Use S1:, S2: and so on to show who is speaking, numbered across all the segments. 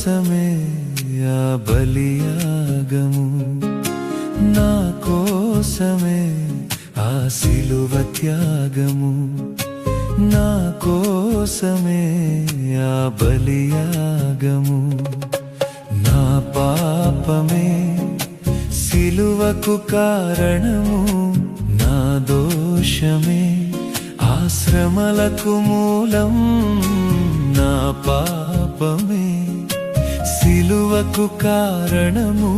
S1: కోసమే ఆ బలియాగము, నా కోసమే ఆ సిలువ త్యాగము, నా కోసమే ఆ బలియాగము. నా పాపమే సిలువకు కారణము, నా దోషమే ఆ శ్రమలకు మూలం. నా పాపమే సిలువకు కారణము,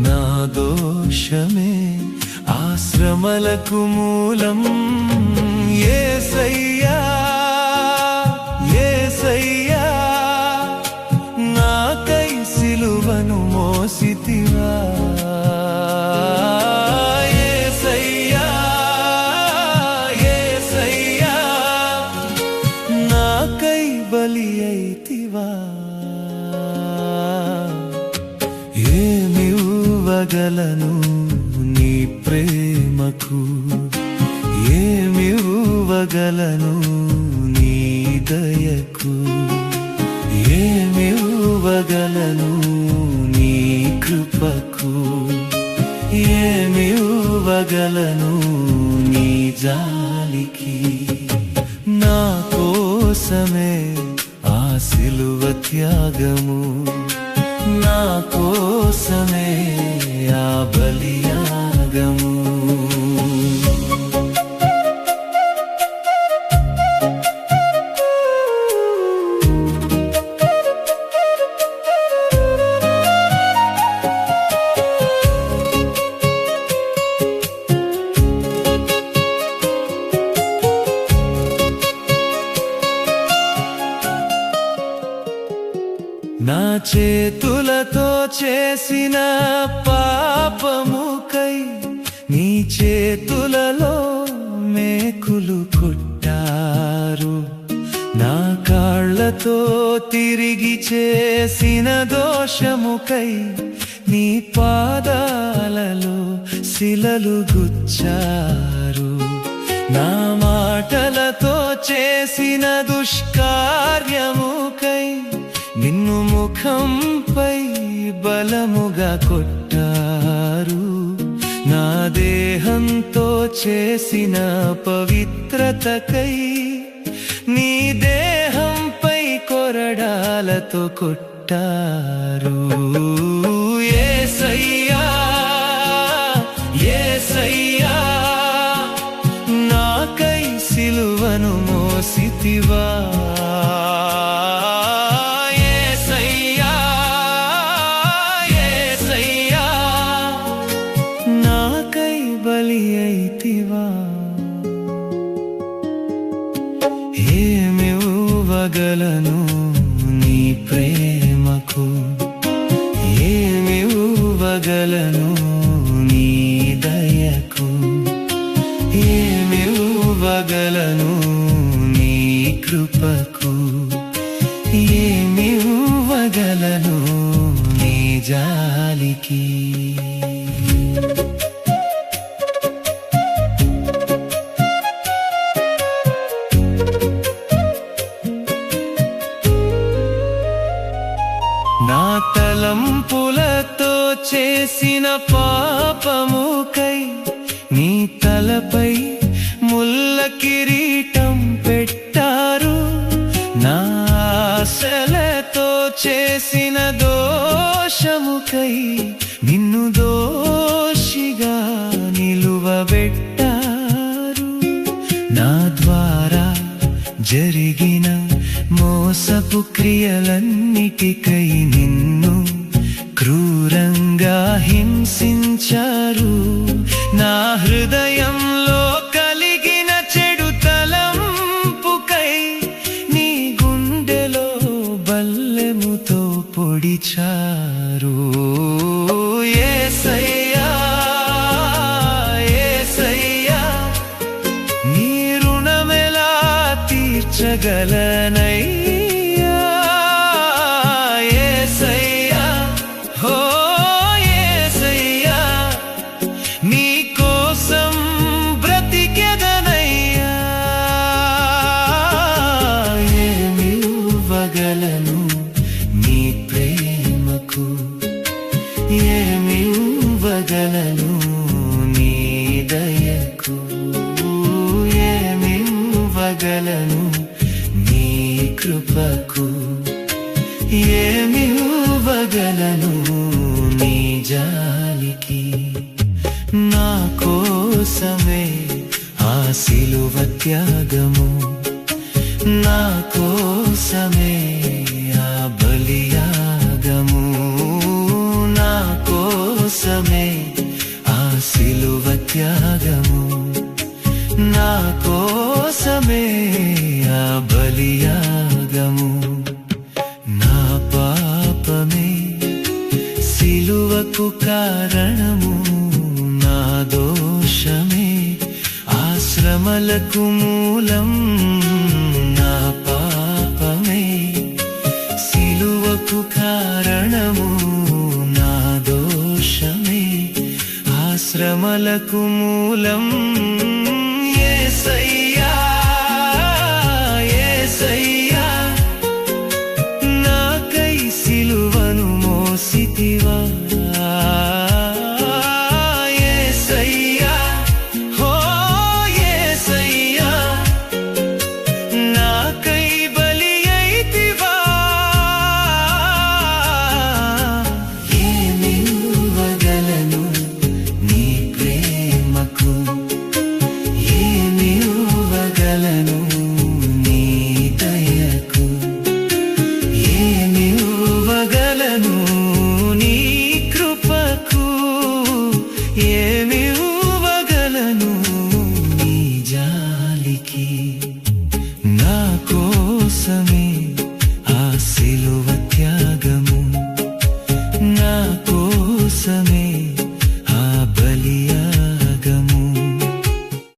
S1: నా దోషమే ఆ శ్రమలకు మూలం. యేసయ్యా యేసయ్యా, నాకై సిలువను మోసితివా. యేసయ్యా యేసయ్యా, నాకై బలి అయితివా. ఏమివ్వగలను నీ ప్రేమకు, ఏమివ్వగలను నీ దయకు, ఏమివ్వగలను నీ కృపకు, ఏమివ్వగలను నీ జాలికి. నా కోసమే ఆ సిలువ త్యాగము, నా కోసమే ఆ బలియాగము. నా చేతులతో చేసిన పాపముకై నీ చేతులలో మేకులు కొట్టారు. నా కాళ్ళతో తిరిగి చేసిన దోషముకై నీ పాదాలలో శిలలు గుచ్చారు. నా మాటలతో చేసిన దుష్కార్యముకై నిన్ను ముఖంపై బలముగా కొట్టారు. నా దేహంతో చేసిన పవిత్రతకై నీ దేహంపై కొరడాలతో కొట్టారు. యేసయ్యా యేసయ్యా, నాకై సిలువను మోసితివా. ఏమివ్వగలను నీ ప్రేమకు, ఏమివ్వగలను నీ దయకు, ఏమివ్వగలను నీ కృపకు, ఏమివ్వగలను నీ జాలికి. నా తలంపులతో చేసిన పాపముకై నీ తలపై ముల్ల కిరీటం పెట్టారు. నా ఆశలతో చేసిన దోషముకై నిన్ను దోషిగా నిలువబెట్టారు. నా ద్వారా జరిగిన మోసపు క్రియలన్నిటికై నిన్ను క్రూరంగా హింసించారు. నా హృదయంలో కలిగిన చెడు తలంపుకై నీ గుండెలో బల్లెముతో పొడిచారు. యేసయ్యా యేసయ్యా, నీ రుణమెలా తీర్చగలనయ్యా. యేసయ్యా ఓ యేసయ్యా, నీ కోసం బ్రతికెదనయ్యా. ఏమివ్వగలను నీ ప్రేమ సిలువ త్యాగము, నా కోసమే ఆ బలియాగము, నా కోసమే ఆ సిలువ త్యాగము, నా కోసమే ఆ బలియాగము. నా పాపమే సిలువకు కారణము, నా దోషమే ఆ శ్రమలకు మూలం. నా పాపమే సిలువకు కారణము, నా దోషమే ఆ శ్రమలకు మూలం. యేసయ్యా యేసయ్యా, నాకై సిలువను మోసితివా. యేసయ్యా ఓ యేసయ్యా, నాకై బలి అయితివా. ఏమివ్వగలను నీ ప్రేమకు, ఏమివ్వగలను నీ దయకు, ఏమివ్వగలను నీ కృపకు.